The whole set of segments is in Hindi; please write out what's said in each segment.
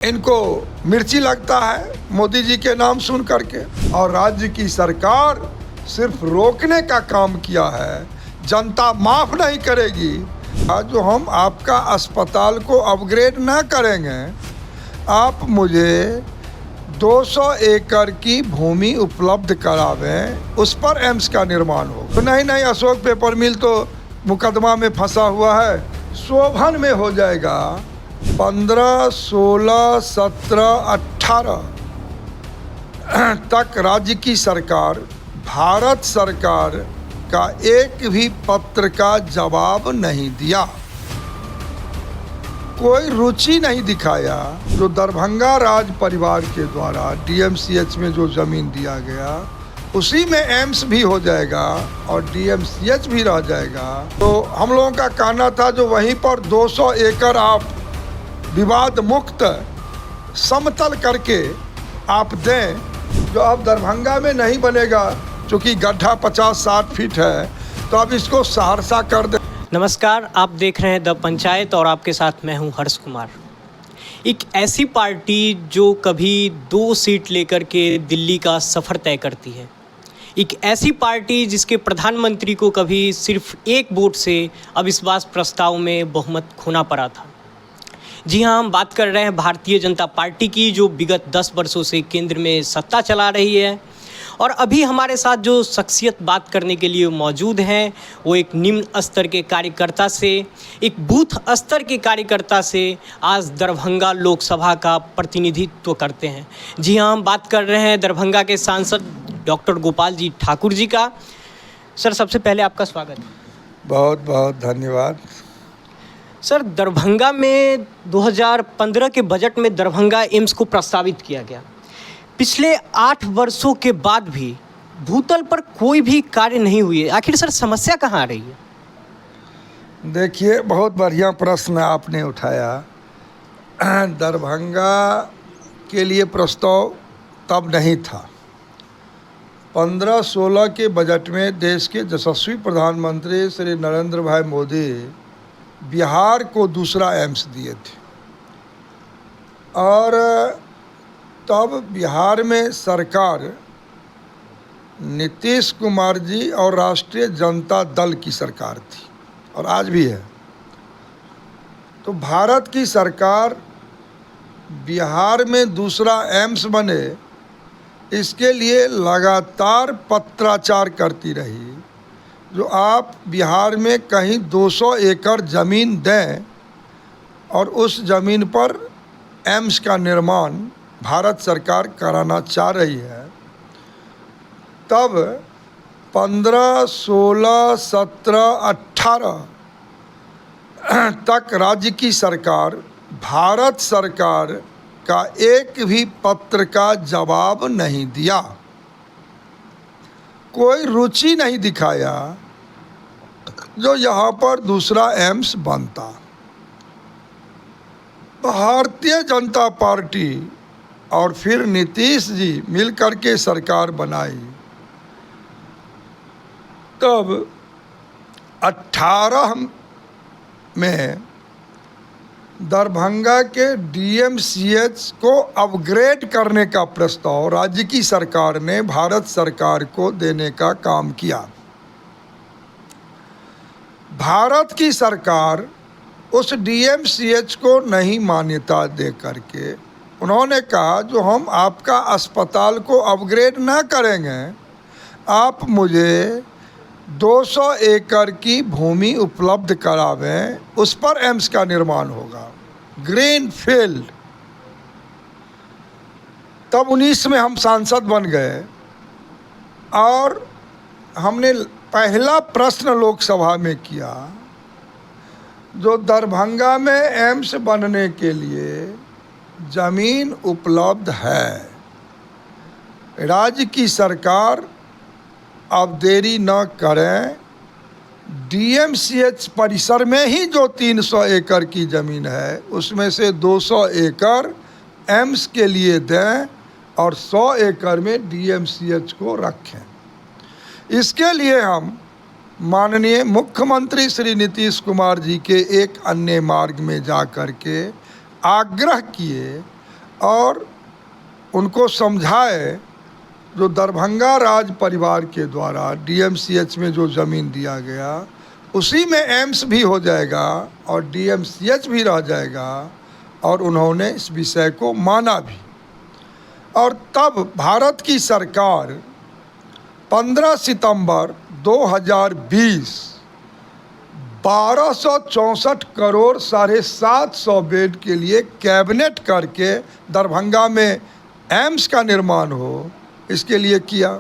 इनको मिर्ची लगता है मोदी जी के नाम सुन करके, और राज्य की सरकार सिर्फ रोकने का काम किया है, जनता माफ नहीं करेगी। आज जो हम आपका अस्पताल को अपग्रेड ना करेंगे, आप मुझे 200 एकड़ की भूमि उपलब्ध करावें, उस पर एम्स का निर्माण हो। तो नहीं, अशोक पेपर मिल तो मुकदमा में फंसा हुआ है, शोभन में हो जाएगा। 15, 16, 17, 18 तक राज्य की सरकार, भारत सरकार का एक भी पत्र का जवाब नहीं दिया, कोई रुचि नहीं दिखाया। जो दरभंगा राज परिवार के द्वारा डीएमसीएच में जो ज़मीन दिया गया, उसी में एम्स भी हो जाएगा और डीएमसीएच भी रह जाएगा। तो हम लोगों का कहना था जो वहीं पर 200 एकड़ आप विवाद मुक्त समतल करके आप दें, जो अब दरभंगा में नहीं बनेगा, क्योंकि गड्ढा 50-60 फीट है, तो अब इसको सहरसा कर दें। नमस्कार, आप देख रहे हैं द पंचायत और आपके साथ मैं हूं हर्ष कुमार। एक ऐसी पार्टी जो कभी 2 सीट लेकर के दिल्ली का सफ़र तय करती है, एक ऐसी पार्टी जिसके प्रधानमंत्री को कभी सिर्फ एक वोट से अविश्वास प्रस्ताव में बहुमत खोना पड़ा था। जी हाँ, हम बात कर रहे हैं भारतीय जनता पार्टी की, जो विगत 10 वर्षों से केंद्र में सत्ता चला रही है। और अभी हमारे साथ जो शख्सियत बात करने के लिए मौजूद हैं, वो एक निम्न स्तर के कार्यकर्ता से, एक बूथ स्तर के कार्यकर्ता से आज दरभंगा लोकसभा का प्रतिनिधित्व करते हैं। जी हाँ, हम बात कर रहे हैं दरभंगा के सांसद डॉक्टर गोपाल जी ठाकुर जी का। सर, सबसे पहले आपका स्वागत है। बहुत बहुत धन्यवाद। सर, दरभंगा में 2015 के बजट में दरभंगा एम्स को प्रस्तावित किया गया। पिछले 8 वर्षों के बाद भी भूतल पर कोई भी कार्य नहीं हुए। आखिर सर समस्या कहाँ आ रही है? देखिए, बहुत बढ़िया प्रश्न आपने उठाया। दरभंगा के लिए प्रस्ताव तब नहीं था। 15-16 के बजट में देश के यशस्वी प्रधानमंत्री श्री नरेंद्र भाई मोदी बिहार को दूसरा एम्स दिए थे, और तब बिहार में सरकार नीतीश कुमार जी और राष्ट्रीय जनता दल की सरकार थी, और आज भी है। तो भारत की सरकार बिहार में दूसरा एम्स बने, इसके लिए लगातार पत्राचार करती रही। जो आप बिहार में कहीं 200 एकड़ ज़मीन दें और उस ज़मीन पर एम्स का निर्माण भारत सरकार कराना चाह रही है, तब 15, 16, 17, 18 तक राज्य की सरकार, भारत सरकार का एक भी पत्र का जवाब नहीं दिया, कोई रुचि नहीं दिखाया जो यहाँ पर दूसरा एम्स बनता। भारतीय जनता पार्टी और फिर नीतीश जी मिलकर के सरकार बनाई, तब 18 में दरभंगा के डीएमसीएच को अपग्रेड करने का प्रस्ताव राज्य की सरकार ने भारत सरकार को देने का काम किया। भारत की सरकार उस डीएमसीएच को नहीं मान्यता दे करके उन्होंने कहा जो हम आपका अस्पताल को अपग्रेड ना करेंगे, आप मुझे 200 एकड़ की भूमि उपलब्ध करावें, उस पर एम्स का निर्माण होगा, ग्रीन फील्ड। तब 19 में हम सांसद बन गए और हमने पहला प्रश्न लोकसभा में किया, जो दरभंगा में एम्स बनने के लिए ज़मीन उपलब्ध है, राज्य की सरकार अब देरी न करें, डीएमसीएच परिसर में ही जो 300 एकड़ की ज़मीन है, उसमें से 200 एकड़ एम्स के लिए दें और 100 एकड़ में डीएमसीएच को रखें। इसके लिए हम माननीय मुख्यमंत्री श्री नीतीश कुमार जी के एक अन्य मार्ग में जा कर के आग्रह किए और उनको समझाए जो दरभंगा राज परिवार के द्वारा डीएमसीएच में जो ज़मीन दिया गया उसी में एम्स भी हो जाएगा और डीएमसीएच भी रह जाएगा, और उन्होंने इस विषय को माना भी। और तब भारत की सरकार 15 सितंबर 2020 1264 करोड़ 750 बेड के लिए कैबिनेट करके दरभंगा में एम्स का निर्माण हो, इसके लिए किया।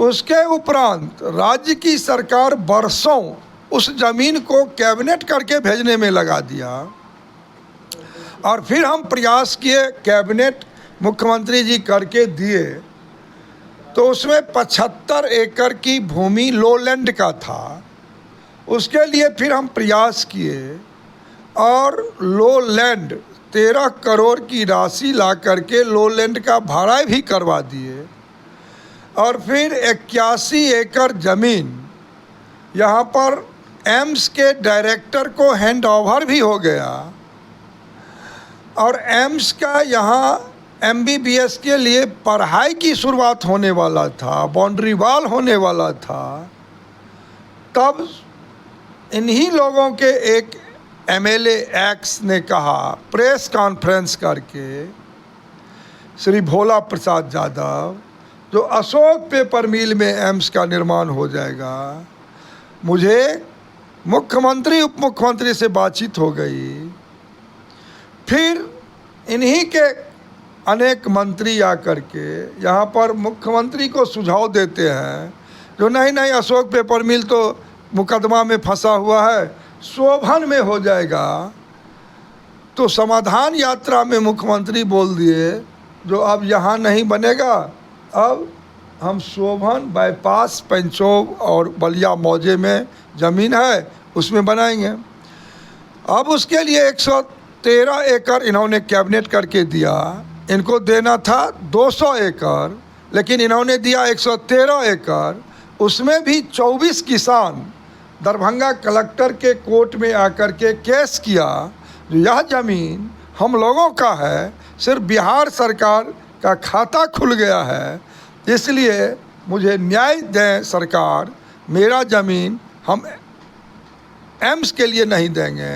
उसके उपरांत राज्य की सरकार बरसों उस ज़मीन को कैबिनेट करके भेजने में लगा दिया, और फिर हम प्रयास किए, कैबिनेट मुख्यमंत्री जी करके दिए, तो उसमें 75 एकड़ की भूमि लोलैंड का था। उसके लिए फिर हम प्रयास किए और लोलैंड 13 करोड़ की राशि ला करके लोलैंड का भाड़ा भी करवा दिए, और फिर 81 एकड़ ज़मीन यहाँ पर एम्स के डायरेक्टर को हैंड ओवर भी हो गया, और एम्स का यहाँ एमबीबीएस के लिए पढ़ाई की शुरुआत होने वाला था, बाउंड्री वॉल होने वाला था। तब इन्हीं लोगों के एक एमएलए एक्स ने कहा प्रेस कॉन्फ्रेंस करके, श्री भोला प्रसाद यादव, जो अशोक पेपर मिल में एम्स का निर्माण हो जाएगा। मुझे मुख्यमंत्री उप मुख्यमंत्री से बातचीत हो गई, फिर इन्हीं के अनेक मंत्री आकर के यहाँ पर मुख्यमंत्री को सुझाव देते हैं जो नहीं अशोक पेपर मिल तो मुकदमा में फंसा हुआ है, शोभन में हो जाएगा। तो समाधान यात्रा में मुख्यमंत्री बोल दिए जो अब यहाँ नहीं बनेगा, अब हम शोभन बाईपास पंचोब और बलिया मौजे में ज़मीन है उसमें बनाएंगे। अब उसके लिए 113 एकड़ इन्होंने कैबिनेट करके दिया। इनको देना था 200 एकड़, लेकिन इन्होंने दिया 113 एकड़। उसमें भी 24 किसान दरभंगा कलेक्टर के कोर्ट में आकर के केस किया जो यह ज़मीन हम लोगों का है, सिर्फ बिहार सरकार का खाता खुल गया है, इसलिए मुझे न्याय दें सरकार, मेरा ज़मीन हम एम्स के लिए नहीं देंगे।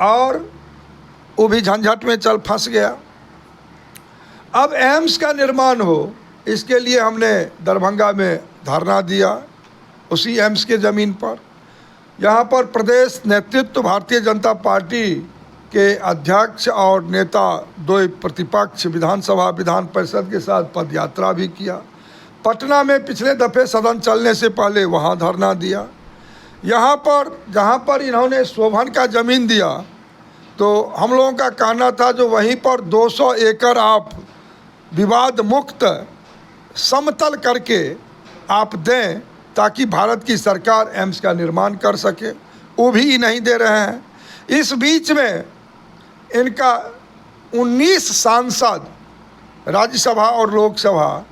और वो भी झंझट में चल फंस गया। अब एम्स का निर्माण हो, इसके लिए हमने दरभंगा में धरना दिया उसी एम्स के ज़मीन पर। यहाँ पर प्रदेश नेतृत्व भारतीय जनता पार्टी के अध्यक्ष और नेता, दो प्रतिपक्ष विधानसभा विधान परिषद के साथ पदयात्रा भी किया। पटना में पिछले दफ़े सदन चलने से पहले वहाँ धरना दिया। यहाँ पर जहाँ पर इन्होंने शोभन का ज़मीन दिया तो हम लोगों का कहना था जो वहीं पर 200 एकड़ आप विवाद मुक्त समतल करके आप दें ताकि भारत की सरकार एम्स का निर्माण कर सके, वो भी नहीं दे रहे हैं। इस बीच में इनका 19 सांसद राज्यसभा और लोकसभा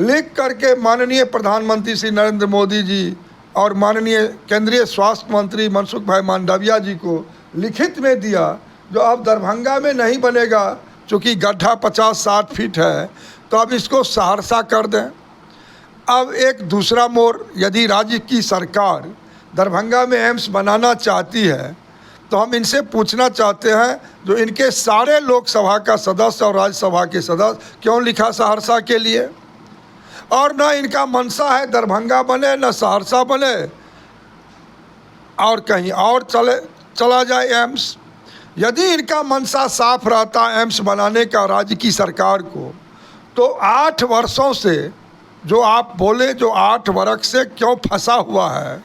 लिख करके माननीय प्रधानमंत्री श्री नरेंद्र मोदी जी और माननीय केंद्रीय स्वास्थ्य मंत्री मनसुख भाई मांडविया जी को लिखित में दिया जो अब दरभंगा में नहीं बनेगा, चूँकि गड्ढा 50-60 फीट है, तो अब इसको सहरसा कर दें। अब एक दूसरा मोड़, यदि राज्य की सरकार दरभंगा में एम्स बनाना चाहती है तो हम इनसे पूछना चाहते हैं जो इनके सारे लोकसभा का सदस्य और राज्यसभा के सदस्य क्यों लिखा सहरसा के लिए, और न इनका मंशा है दरभंगा बने न सहरसा बने और कहीं और चला जाए एम्स। यदि इनका मंशा साफ रहता एम्स बनाने का राज्य की सरकार को, तो 8 वर्षों से जो आप बोले जो 8 वर्ष से क्यों फंसा हुआ है,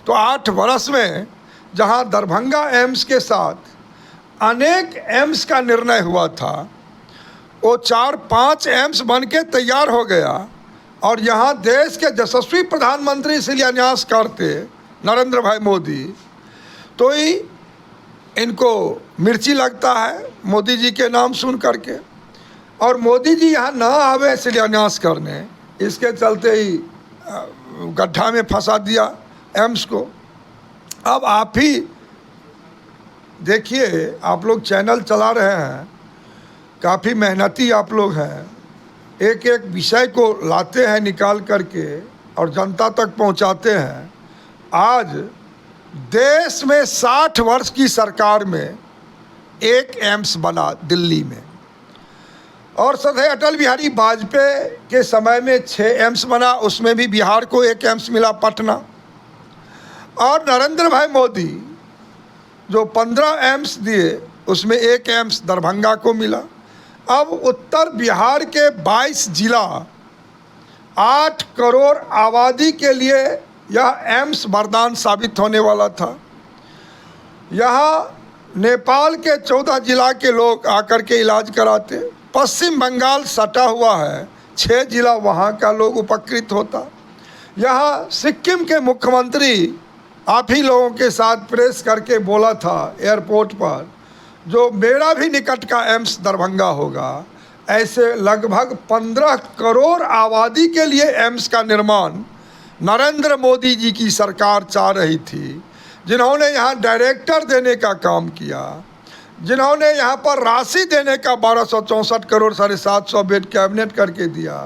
तो 8 वर्ष में जहां दरभंगा एम्स के साथ अनेक एम्स का निर्णय हुआ था, वो 4-5 एम्स बन के तैयार हो गया और यहाँ देश के यशस्वी प्रधानमंत्री शिलान्यास करते नरेंद्र भाई मोदी, तो ही इनको मिर्ची लगता है मोदी जी के नाम सुन करके, और मोदी जी यहाँ ना आवे शिलान्यास करने, इसके चलते ही गड्ढा में फंसा दिया एम्स को। अब आप ही देखिए, आप लोग चैनल चला रहे हैं काफ़ी मेहनती आप लोग हैं, एक एक विषय को लाते हैं निकाल करके और जनता तक पहुंचाते हैं। आज देश में 60 वर्ष की सरकार में एक एम्स बना दिल्ली में, और सदैव अटल बिहारी वाजपेयी के समय में 6 एम्स बना, उसमें भी बिहार को एक एम्स मिला पटना, और नरेंद्र भाई मोदी जो 15 एम्स दिए उसमें एक एम्स दरभंगा को मिला। अब उत्तर बिहार के 22 जिला 8 करोड़ आबादी के लिए यह एम्स वरदान साबित होने वाला था। यहाँ नेपाल के 14 जिला के लोग आकर के इलाज कराते, पश्चिम बंगाल सटा हुआ है, 6 जिला वहाँ का लोग उपकृत होता। यहाँ सिक्किम के मुख्यमंत्री आप ही लोगों के साथ प्रेस करके बोला था एयरपोर्ट पर, जो मेरा भी निकट का एम्स दरभंगा होगा। ऐसे लगभग 15 करोड़ आबादी के लिए एम्स का निर्माण नरेंद्र मोदी जी की सरकार चाह रही थी, जिन्होंने यहाँ डायरेक्टर देने का काम किया, जिन्होंने यहाँ पर राशि देने का 1264 करोड़ 750 बेड कैबिनेट करके दिया,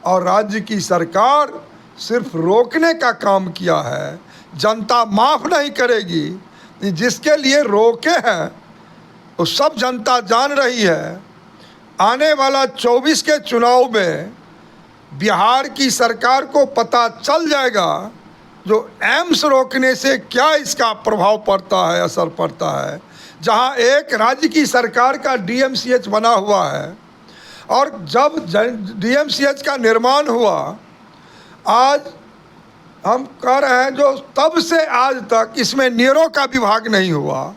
और राज्य की सरकार सिर्फ रोकने का काम किया है। जनता माफ़ नहीं करेगी। जिसके लिए रोके हैं वो सब जनता जान रही है। आने वाला 24 के चुनाव में बिहार की सरकार को पता चल जाएगा जो एम्स रोकने से क्या इसका प्रभाव पड़ता है, असर पड़ता है। जहां एक राज्य की सरकार का डीएमसीएच बना हुआ है, और जब डीएमसीएच का निर्माण हुआ, आज हम कह रहे हैं जो तब से आज तक इसमें न्यूरो का विभाग नहीं हुआ,